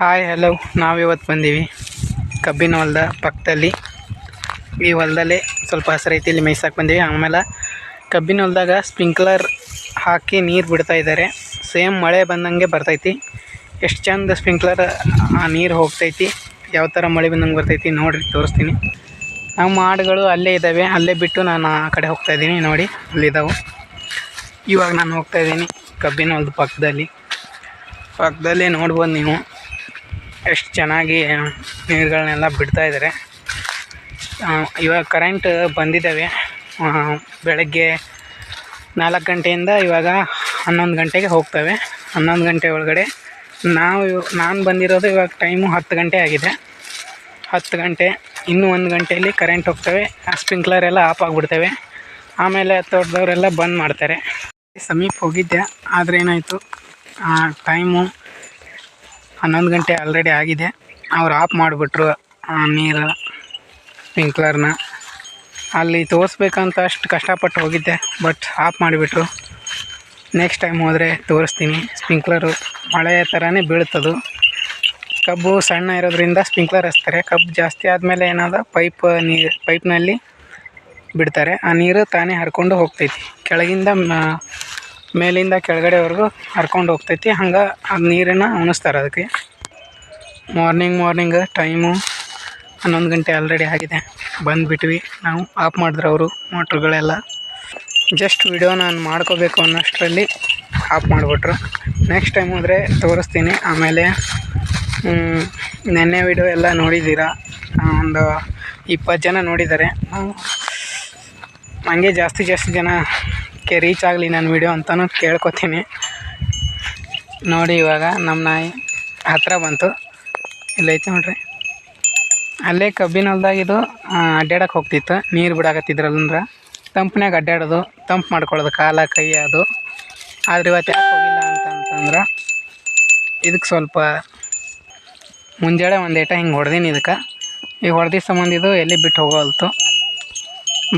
Hi hello, ನಾವಿವತ್ತು ಬಂದೀವಿ ಕಬ್ಬಿನ ಹೊಲದ ಪಕ್ಕದಲ್ಲಿ. ಈ ಹೊಲದಲ್ಲಿ ಸ್ವಲ್ಪ ಹಸಿರು ಐತಿ, ಇಲ್ಲಿ ಮೇಯ್ಸಕ್ಕೆ ಬಂದೀವಿ. ಆಮೇಲೆ ಕಬ್ಬಿನ ಹೊಲದಾಗ ಸ್ಪ್ರಿಂಕ್ಲರ್ ಹಾಕಿ ನೀರು ಬಿಡ್ತಾ ಇದ್ದಾರೆ. ಸೇಮ್ ಮಳೆ ಬಂದಂಗೆ ಬರ್ತೈತಿ. ಎಷ್ಟು ಚಂದ ಸ್ಪ್ರಿಂಕ್ಲರ್ ಆ ನೀರು ಹೋಗ್ತೈತಿ, ಯಾವ ಥರ ಮಳೆ ಬಂದಂಗೆ ಬರ್ತೈತಿ ನೋಡಿರಿ, ತೋರಿಸ್ತೀನಿ. ನಮ್ಮ ಆಡುಗಳು ಅಲ್ಲೇ ಇದ್ದಾವೆ, ಅಲ್ಲೇ ಬಿಟ್ಟು ನಾನು ಆ ಕಡೆ ಹೋಗ್ತಾಯಿದ್ದೀನಿ. ನೋಡಿ ಅಲ್ಲಿದ್ದಾವೆ. ಇವಾಗ ನಾನು ಹೋಗ್ತಾಯಿದ್ದೀನಿ ಕಬ್ಬಿನ ಹೊಲದ ಪಕ್ಕದಲ್ಲಿ ನೋಡ್ಬೋದು ನೀವು ಎಷ್ಟು ಚೆನ್ನಾಗಿ ನೀರುಗಳನ್ನೆಲ್ಲ ಬಿಡ್ತಾಯಿದ್ದಾರೆ. ಇವಾಗ ಕರೆಂಟ್ ಬಂದಿದ್ದಾವೆ. ಬೆಳಗ್ಗೆ 4 ಗಂಟೆಯಿಂದ ಇವಾಗ 11 ಗಂಟೆಗೆ ಹೋಗ್ತವೆ. 11 ಗಂಟೆ ಒಳಗಡೆ ನಾನು ಬಂದಿರೋದು ಇವಾಗ ಟೈಮು 10 ಗಂಟೆ ಆಗಿದೆ. 10 ಗಂಟೆ, ಇನ್ನೂ 1 ಗಂಟೆಯಲ್ಲಿ ಕರೆಂಟ್ ಹೋಗ್ತವೆ. ಸ್ಪ್ರಿಂಕ್ಲರ್ ಎಲ್ಲ ಆಫ್ ಆಗಿಬಿಡ್ತವೆ. ಆಮೇಲೆ ತೋಟದವರೆಲ್ಲ ಬಂದ್ ಮಾಡ್ತಾರೆ. ಸಮೀಪ ಹೋಗಿದ್ದೆ, ಆದರೆ ಏನಾಯಿತು, ಟೈಮು 11 ಗಂಟೆ ಆಲ್ರೆಡಿ ಆಗಿದೆ. ಅವ್ರು ಆಫ್ ಮಾಡಿಬಿಟ್ರು ನೀರು ಸ್ಪ್ರಿಂಕ್ಲರ್ನ. ಅಲ್ಲಿ ತೋರಿಸ್ಬೇಕಂತ ಅಷ್ಟು ಕಷ್ಟಪಟ್ಟು ಹೋಗಿದ್ದೆ, ಬಟ್ ಆಫ್ ಮಾಡಿಬಿಟ್ರು. ನೆಕ್ಸ್ಟ್ ಟೈಮ್ ಹೋದರೆ ತೋರಿಸ್ತೀನಿ. ಸ್ಪ್ರಿಂಕ್ಲರು ಮಳೆ ಥರನೇ ಬೀಳ್ತದು. ಕಬ್ಬು ಸಣ್ಣ ಇರೋದ್ರಿಂದ ಸ್ಪ್ರಿಂಕ್ಲರ್ ಹಚ್ತಾರೆ. ಕಬ್ಬು ಜಾಸ್ತಿ ಆದಮೇಲೆ ಏನಾದ ಪೈಪ್ನಲ್ಲಿ ಬಿಡ್ತಾರೆ. ಆ ನೀರು ತಾನೇ ಹರ್ಕೊಂಡು ಹೋಗ್ತೈತಿ, ಕೆಳಗಿಂದ ಮೇಲಿಂದ ಕೆಳಗಡೆವರೆಗೂ ಹರ್ಕೊಂಡು ಹೋಗ್ತೈತಿ. ಹಂಗೆ ಆ ನೀರನ್ನು ಉಣಿಸ್ತಾರೆ. ಅದಕ್ಕೆ ಮಾರ್ನಿಂಗ್ ಟೈಮು 11 ಗಂಟೆ ಆಲ್ರೆಡಿ ಆಗಿದೆ. ಬಂದುಬಿಟ್ವಿ ನಾವು. ಆಫ್ ಮಾಡಿದ್ರು ಅವರು ಮೋಟ್ರುಗಳೆಲ್ಲ. ಜಸ್ಟ್ ವಿಡಿಯೋ ನಾನು ಮಾಡ್ಕೋಬೇಕು ಅನ್ನೋಷ್ಟರಲ್ಲಿ ಆಫ್ ಮಾಡಿಬಿಟ್ರು. ನೆಕ್ಸ್ಟ್ ಟೈಮ್ ಹೋದರೆ ತೋರಿಸ್ತೀನಿ. ಆಮೇಲೆ ನೆನ್ನೆ ವಿಡಿಯೋ ಎಲ್ಲ ನೋಡಿದ್ದೀರಾ, ಒಂದು 20 ಜನ ನೋಡಿದ್ದಾರೆ. ಹಂಗೆ ಜಾಸ್ತಿ ಜನಕ್ಕೆ ರೀಚ್ ಆಗಲಿ ನನ್ನ ವಿಡಿಯೋ ಅಂತಲೂ ಕೇಳ್ಕೊತೀನಿ. ನೋಡಿ ಇವಾಗ ನಮ್ಮ ನಾಯಿ ಹತ್ತಿರ ಬಂತು. ಇಲ್ಲೈತೆ ನೋಡ್ರಿ, ಅಲ್ಲೇ ಕಬ್ಬಿನ ಹೊಲ್ದಾಗಿದ್ದು ಅಡ್ಡಾಡಕ್ಕೆ ಹೋಗ್ತಿತ್ತು. ನೀರು ಬಿಡಾಕತ್ತಿದ್ರಲ್ಲಂದ್ರೆ ತಂಪ್ನ್ಯಾಗ ಅಡ್ಡಾಡೋದು, ತಂಪು ಮಾಡ್ಕೊಳ್ಳೋದು ಕಾಲ ಕೈ. ಅದು ಆದರೆ ಇವತ್ತು ಯಾಕೆ ಹೋಗಿಲ್ಲ ಅಂತಂದ್ರೆ, ಇದಕ್ಕೆ ಸ್ವಲ್ಪ ಮುಂಜಾನೆ ಒಂದು ಏಟ ಹಿಂಗೆ ಹೊಡೆದೀನಿ. ಇದಕ್ಕೆ ಈಗ ಹೊಡೆದ ಸಂಬಂಧ ಇದು ಎಲ್ಲಿ ಬಿಟ್ಟು ಹೋಗೋಲ್ತು.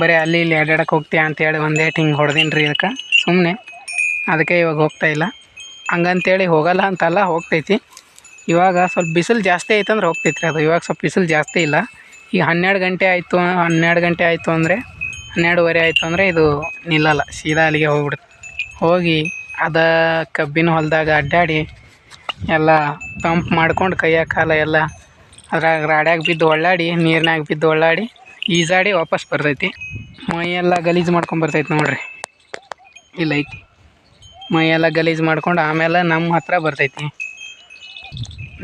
ಬರೀ ಅಲ್ಲಿ ಇಲ್ಲಿ ಅಡ್ಡಾಡಕ್ಕೆ ಹೋಗ್ತೀಯ ಅಂತೇಳಿ ಒಂದೇಟು ಹಿಂಗೆ ಹೊಡೆದೀನಿ ರೀ ಇದಕ್ಕೆ ಸುಮ್ಮನೆ. ಅದಕ್ಕೆ ಇವಾಗ ಹೋಗ್ತಾಯಿಲ್ಲ. ಹಂಗಂತೇಳಿ ಹೋಗಲ್ಲ ಅಂತಲ್ಲ, ಹೋಗ್ತೈತಿ. ಇವಾಗ ಸ್ವಲ್ಪ ಬಿಸಿಲು ಜಾಸ್ತಿ ಐತಂದ್ರೆ ಹೋಗ್ತೈತಿ ರೀ ಅದು. ಇವಾಗ ಸ್ವಲ್ಪ ಬಿಸಿಲು ಜಾಸ್ತಿ ಇಲ್ಲ. ಈಗ 12 ಗಂಟೆ ಆಯಿತು, 12 ಗಂಟೆ ಆಯಿತು ಅಂದರೆ, 12:30 ಆಯಿತು ಅಂದರೆ ಇದು ನಿಲ್ಲಲ್ಲ, ಸೀದಾ ಅಲ್ಲಿಗೆ ಹೋಗ್ಬಿಡುತ್ತೆ. ಹೋಗಿ ಅದ ಕಬ್ಬಿನ ಹೊಲದಾಗ ಅಡ್ಡಾಡಿ ಎಲ್ಲ ತಂಪು ಮಾಡ್ಕೊಂಡು ಕೈಯಾಗ ಕಾಲ ಎಲ್ಲ ಅದ್ರಾಗ ರಾಡ್ಯಾಗ ಬಿದ್ದು ಒಳ್ಳಾಡಿ, ನೀರಿನಾಗ ಬಿದ್ದು ಒಳ್ಳಾಡಿ, ಈಜಾಡಿ ವಾಪಸ್ ಬರ್ತೈತಿ. ಮೈಯೆಲ್ಲ ಗಲೀಜು ಮಾಡ್ಕೊಂಬರ್ತೈತಿ ನೋಡ್ರಿ. ಇಲ್ಲೈತಿ ಮೈಯೆಲ್ಲ ಗಲೀಜು ಮಾಡ್ಕೊಂಡು ಆಮೇಲೆ ನಮ್ಮ ಹತ್ರ ಬರ್ತೈತಿ,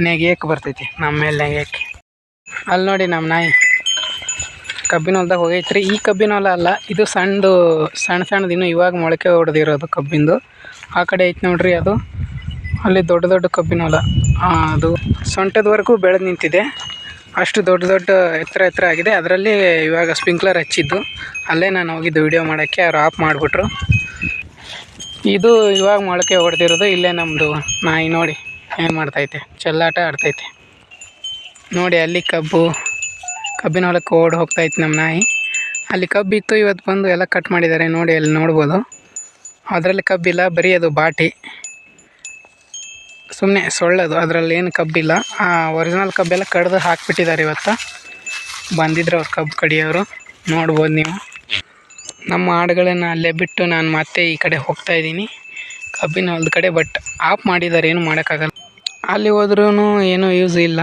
ನೆಗೆಯಕ್ಕೆ ಬರ್ತೈತಿ, ನಮ್ಮ ಮೇಲೆ ನೆಗೆಯಕ್ಕೆ. ಅಲ್ಲಿ ನೋಡಿ ನಮ್ಮ ನಾಯಿ ಕಬ್ಬಿನ ಹೊಲ್ದಾಗ ಹೋಗೈತ್ರಿ. ಈ ಕಬ್ಬಿನ ಹೊಲ ಅಲ್ಲ, ಇದು ಸಣ್ಣದು ಇನ್ನೂ ಇವಾಗ ಮೊಳಕೆ ಹೊಡೆದಿರೋದು ಕಬ್ಬಿಂದು. ಆ ಕಡೆ ಐತೆ ನೋಡ್ರಿ, ಅದು ಅಲ್ಲಿ ದೊಡ್ಡ ಕಬ್ಬಿನ ಹೊಲ. ಅದು ಸೊಂಟದವರೆಗೂ ಬೆಳೆದು ನಿಂತಿದೆ. ಅಷ್ಟು ದೊಡ್ಡ ಎತ್ತರ ಆಗಿದೆ. ಅದರಲ್ಲಿ ಇವಾಗ ಸ್ಪ್ರಿಂಕ್ಲರ್ ಹಚ್ಚಿದ್ದು. ಅಲ್ಲೇ ನಾನು ಹೋಗಿದ್ದು ವಿಡಿಯೋ ಮಾಡೋಕ್ಕೆ, ಅವ್ರು ಆಫ್ ಮಾಡಿಬಿಟ್ರು. ಇದು ಇವಾಗ ಮೊಳಕೆ ಹೊಡೆದಿರೋದು. ಇಲ್ಲೇ ನಮ್ಮದು ನಾಯಿ ನೋಡಿ ಏನು ಮಾಡ್ತೈತೆ, ಚೆಲ್ಲಾಟ ಆಡ್ತೈತೆ ನೋಡಿ. ಅಲ್ಲಿ ಕಬ್ಬಿನ ಹೊಲಕ್ಕೆ ಹೋಗ್ತೈತೆ ನಮ್ಮ ನಾಯಿ. ಅಲ್ಲಿ ಕಬ್ಬಿತ್ತು, ಇವತ್ತು ಬಂದು ಎಲ್ಲ ಕಟ್ ಮಾಡಿದ್ದಾರೆ ನೋಡಿ, ಅಲ್ಲಿ ನೋಡ್ಬೋದು. ಅದರಲ್ಲಿ ಕಬ್ಬಿಲ್ಲ, ಬರೀ ಅದು ಬಾಟಿ, ಸುಮ್ಮನೆ ಸೊಳ್ಳದು. ಅದರಲ್ಲಿ ಏನು ಕಬ್ಬಿಲ್ಲ. ಒರಿಜಿನಲ್ ಕಬ್ಬೆಲ್ಲ ಕಡ್ದು ಹಾಕಿಬಿಟ್ಟಿದ್ದಾರೆ. ಇವತ್ತು ಬಂದಿದ್ರು ಅವ್ರು ಕಬ್ಬು ಕಡಿಯೋರು, ನೋಡ್ಬೋದು ನೀವು. ನಮ್ಮ ಆಡುಗಳನ್ನು ಅಲ್ಲೇ ಬಿಟ್ಟು ನಾನು ಮತ್ತೆ ಈ ಕಡೆ ಹೋಗ್ತಾಯಿದ್ದೀನಿ ಕಬ್ಬಿನ ಹೊಲದ ಕಡೆ. ಬಟ್ ಆಫ್ ಮಾಡಿದ್ದಾರೆ, ಏನು ಮಾಡೋಕ್ಕಾಗಲ್ಲ. ಅಲ್ಲಿ ಹೋದ್ರೂ ಏನೂ ಯೂಸ್ ಇಲ್ಲ.